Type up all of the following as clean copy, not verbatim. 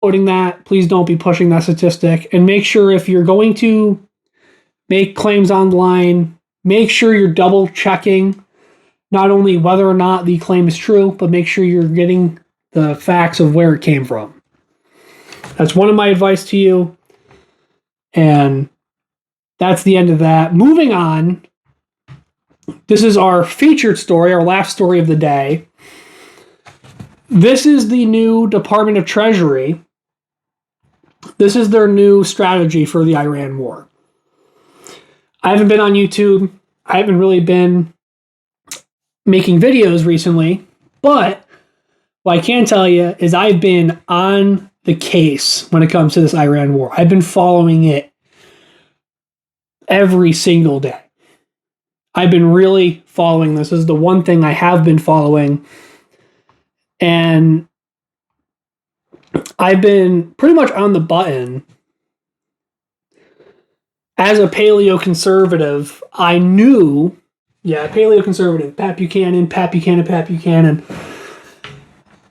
quoting that. Please don't be pushing that statistic. And make sure if you're going to make claims online, make sure you're double checking not only whether or not the claim is true, but make sure you're getting the facts of where it came from. That's one of my advice to you. And that's the end of that. Moving on. This is our featured story, our last story of the day. This is the new Department of Treasury. This is their new strategy for the Iran war. I haven't been on YouTube. I haven't really been making videos recently, but what I can tell you is I've been on the case when it comes to this Iran war. I've been following it every single day. I've been really following this. This is the one thing I have been following. And I've been pretty much on the button. As a paleo-conservative, I knew, paleo-conservative, Pat Buchanan.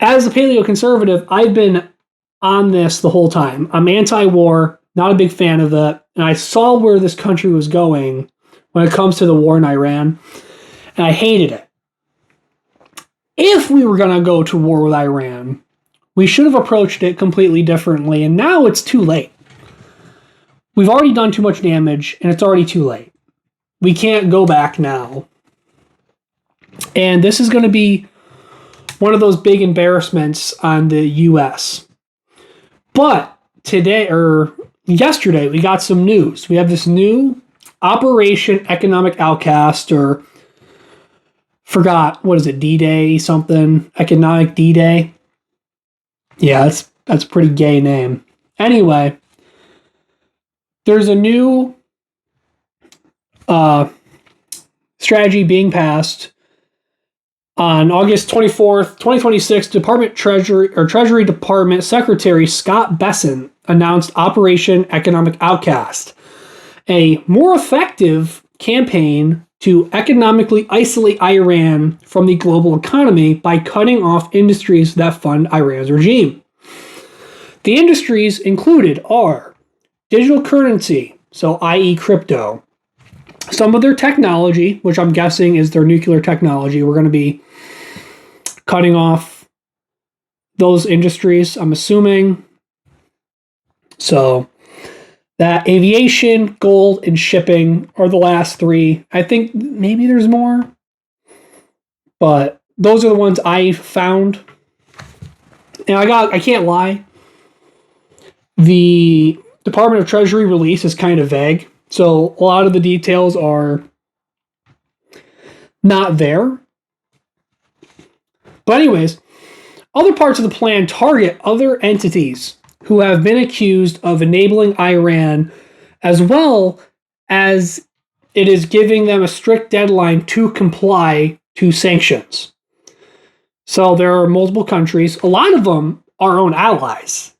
As a paleo-conservative, I've been on this the whole time. I'm anti-war, not a big fan of it, and I saw where this country was going when it comes to the war in Iran, and I hated it. If we were going to go to war with Iran, we should have approached it completely differently, and now it's too late. We've already done too much damage, and it's already too late. We can't go back now. And this is going to be one of those big embarrassments on the U.S. But yesterday, we got some news. We have this new Operation Economic Outcast, or forgot, what is it, D-Day something? Economic D-Day? Yeah, that's a pretty gay name. Anyway, there's a new strategy being passed on August 24th, 2026. Treasury Department Secretary Scott Bessent announced Operation Economic Outcast, a more effective campaign to economically isolate Iran from the global economy by cutting off industries that fund Iran's regime. The industries included are digital currency, so i.e. crypto, some of their technology, which I'm guessing is their nuclear technology. We're going to be cutting off those industries, I'm assuming. So that aviation, gold, and shipping are the last three. I think maybe there's more, but those are the ones I found. And I can't lie, the Department of Treasury release is kind of vague, so a lot of the details are not there. But anyways, other parts of the plan target other entities who have been accused of enabling Iran, as well as it is giving them a strict deadline to comply to sanctions. So there are multiple countries, a lot of them our own allies,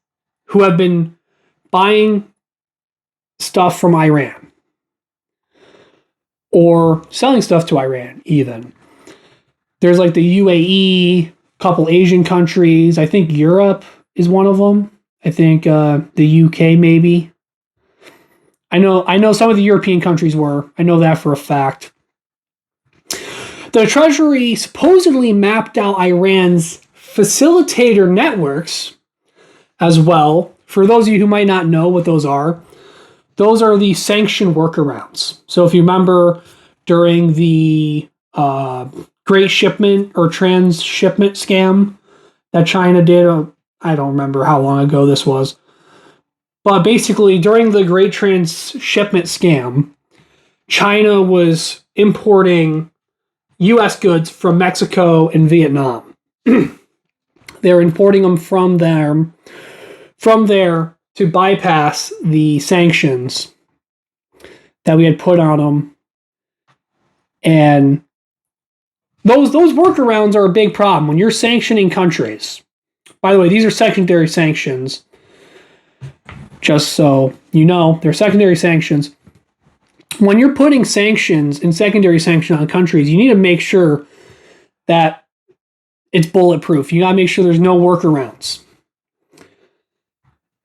who have been buying stuff from Iran or selling stuff to Iran even. There's like the UAE, a couple Asian countries. I think Europe is one of them. I think the UK maybe. I know some of the European countries were. I know that for a fact. The Treasury supposedly mapped out Iran's facilitator networks as well. For those of you who might not know what those are the sanction workarounds. So if you remember during the Great Shipment or Transshipment scam that China did, I don't remember how long ago this was, but basically during the Great Transshipment scam, China was importing U.S. goods from Mexico and Vietnam. They're importing them from there to bypass the sanctions that we had put on them. And those workarounds are a big problem when you're sanctioning countries. By the way, these are secondary sanctions. Just so you know, they're secondary sanctions. When you're putting sanctions and secondary sanctions on countries, you need to make sure that it's bulletproof. You got to make sure there's no workarounds.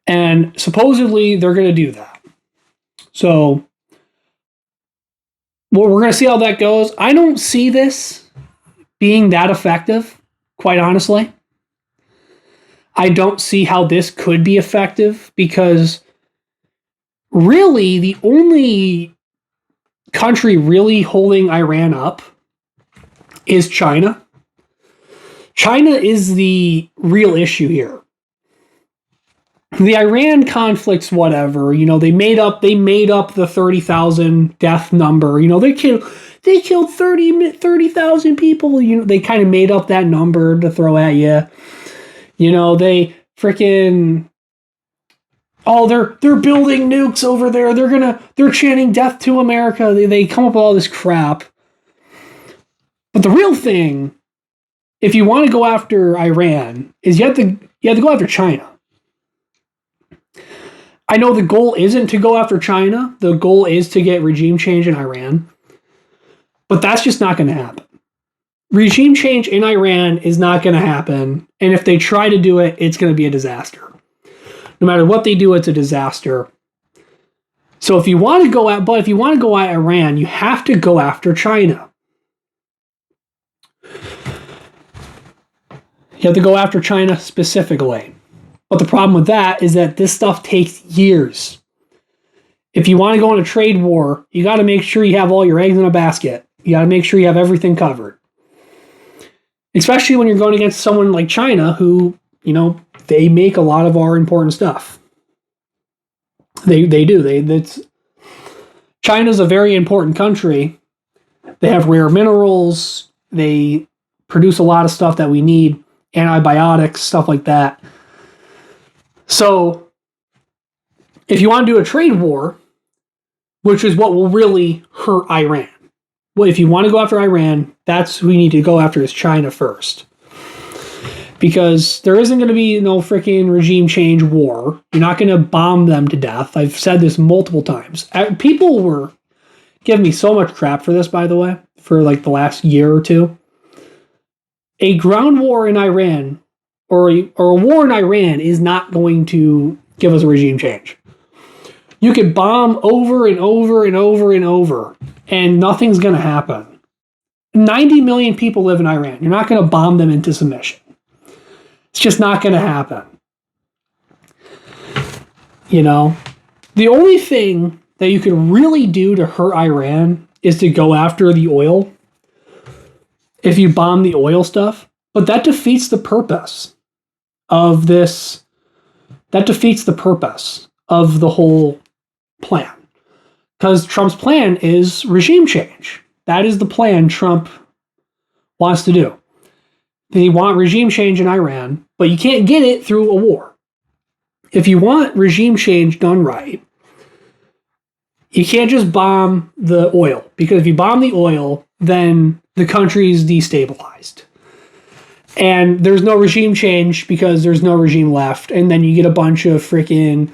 And supposedly they're going to do that. So well, we're going to see how that goes. I don't see this being that effective, quite honestly. I don't see how this could be effective because really the only country really holding Iran up is China. China is the real issue here. The Iran conflict's whatever, they made up the 30,000 death number. They killed 30,000 people. They kind of made up that number to throw at you. They freaking they're building nukes over there. They're chanting death to America. They come up with all this crap. But the real thing, if you want to go after Iran, is you have to go after China. I know the goal isn't to go after China. The goal is to get regime change in Iran. But that's just not going to happen. Regime change in Iran is not going to happen. And if they try to do it, it's going to be a disaster. No matter what they do, it's a disaster. So if you want to go at Iran, you have to go after China. You have to go after China specifically. But the problem with that is that this stuff takes years. If you want to go on a trade war, you got to make sure you have all your eggs in a basket. You got to make sure you have everything covered. Especially when you're going against someone like China who, they make a lot of our important stuff. They do. China's a very important country. They have rare minerals. They produce a lot of stuff that we need. Antibiotics, stuff like that. So, if you want to do a trade war, which is what will really hurt Iran, well, if you want to go after Iran, that's who we need to go after is China first. Because there isn't going to be no freaking regime change war. You're not going to bomb them to death. I've said this multiple times. People were giving me so much crap for this, by the way, for like the last year or two. A ground war in Iran or a war in Iran is not going to give us a regime change. You could bomb over and over and over and over, and nothing's going to happen. 90 million people live in Iran. You're not going to bomb them into submission. It's just not going to happen. The only thing that you could really do to hurt Iran is to go after the oil. If you bomb the oil stuff. But that defeats the purpose of this. That defeats the purpose of the whole plan. Because Trump's plan is regime change. That is the plan Trump wants to do. They want regime change in Iran, but you can't get it through a war. If you want regime change done right, you can't just bomb the oil. Because if you bomb the oil, then the country is destabilized. And there's no regime change because there's no regime left. And then you get a bunch of freaking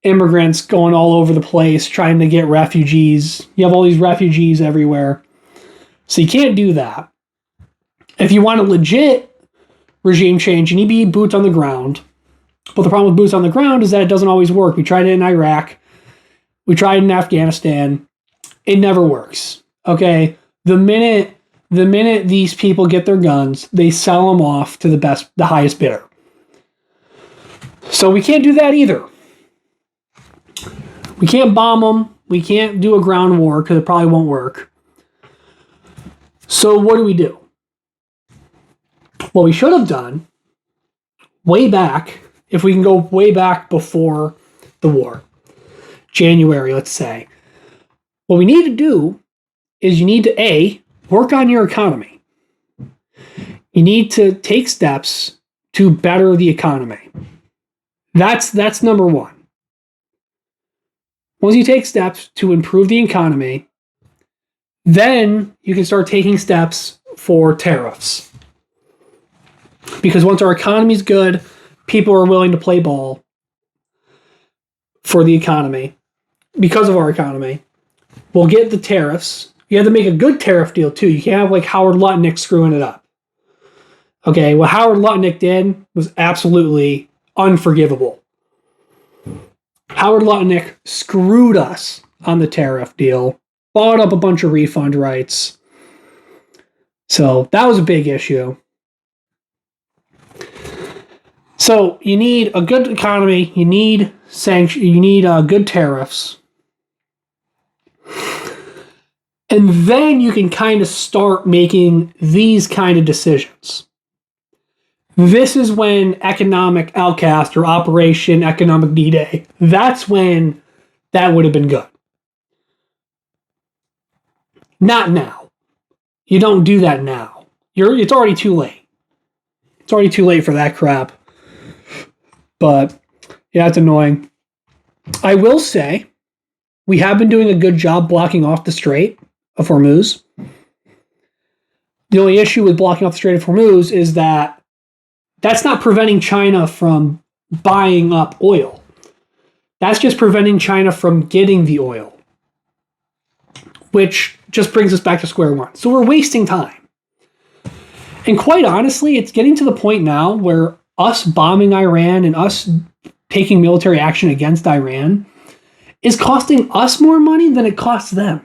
immigrants going all over the place trying to get refugees. You have all these refugees everywhere. So you can't do that. If you want a legit regime change, you need to be boots on the ground. But the problem with boots on the ground is that it doesn't always work. We tried it in Iraq. We tried it in Afghanistan. It never works. Okay? The minute these people get their guns, they sell them off to the highest bidder. So we can't do that either. We can't bomb them. We can't do a ground war because it probably won't work. So what do? What we should have done way back, if we can go way back before the war, January, let's say, what we need to do is you need to work on your economy. You need to take steps to better the economy. That's number one. Once you take steps to improve the economy, then you can start taking steps for tariffs. Because once our economy's good, people are willing to play ball for the economy. Because of our economy, we'll get the tariffs. You have to make a good tariff deal too. You can't have like Howard Lutnick screwing it up. Okay, what Howard Lutnick did was absolutely unforgivable. Howard Lutnick screwed us on the tariff deal, bought up a bunch of refund rights. So that was a big issue. So you need a good economy, you need good tariffs. And then you can kind of start making these kind of decisions. This is when Economic Outcast or Operation Economic D-Day, that's when that would have been good. Not now. You don't do that now. It's already too late. It's already too late for that crap. But, yeah, it's annoying. I will say, we have been doing a good job blocking off the Strait of Hormuz. The only issue with blocking off the Strait of Hormuz is that that's not preventing China from buying up oil. That's just preventing China from getting the oil, which just brings us back to square one. So we're wasting time. And quite honestly, it's getting to the point now where us bombing Iran and us taking military action against Iran is costing us more money than it costs them.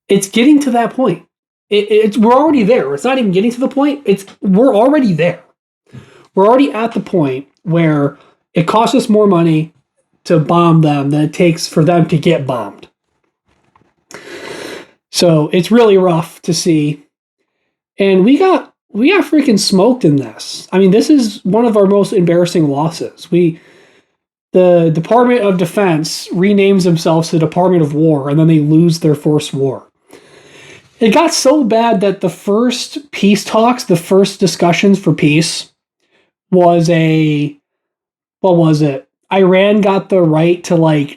It's getting to that point. We're already there. It's not even getting to the point. We're already there. We're already at the point where it costs us more money to bomb them than it takes for them to get bombed. So it's really rough to see. And we got freaking smoked in this. I mean, this is one of our most embarrassing losses. The Department of Defense renames themselves the Department of War, and then they lose their first war. It got so bad that the first peace talks, the first discussions for peace, was what was it? Iran got the right to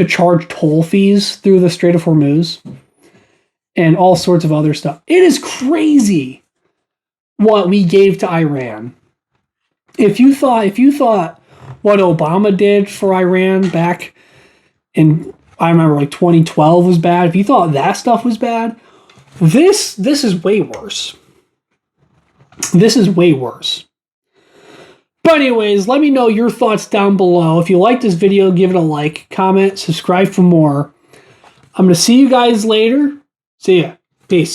charge toll fees through the Strait of Hormuz and all sorts of other stuff. It is crazy what we gave to Iran. If you thought what Obama did for Iran back in, I remember 2012 was bad. If you thought that stuff was bad, this is way worse. This is way worse. But anyways, let me know your thoughts down below. If you like this video, give it a like, comment, subscribe for more. I'm going to see you guys later. See ya.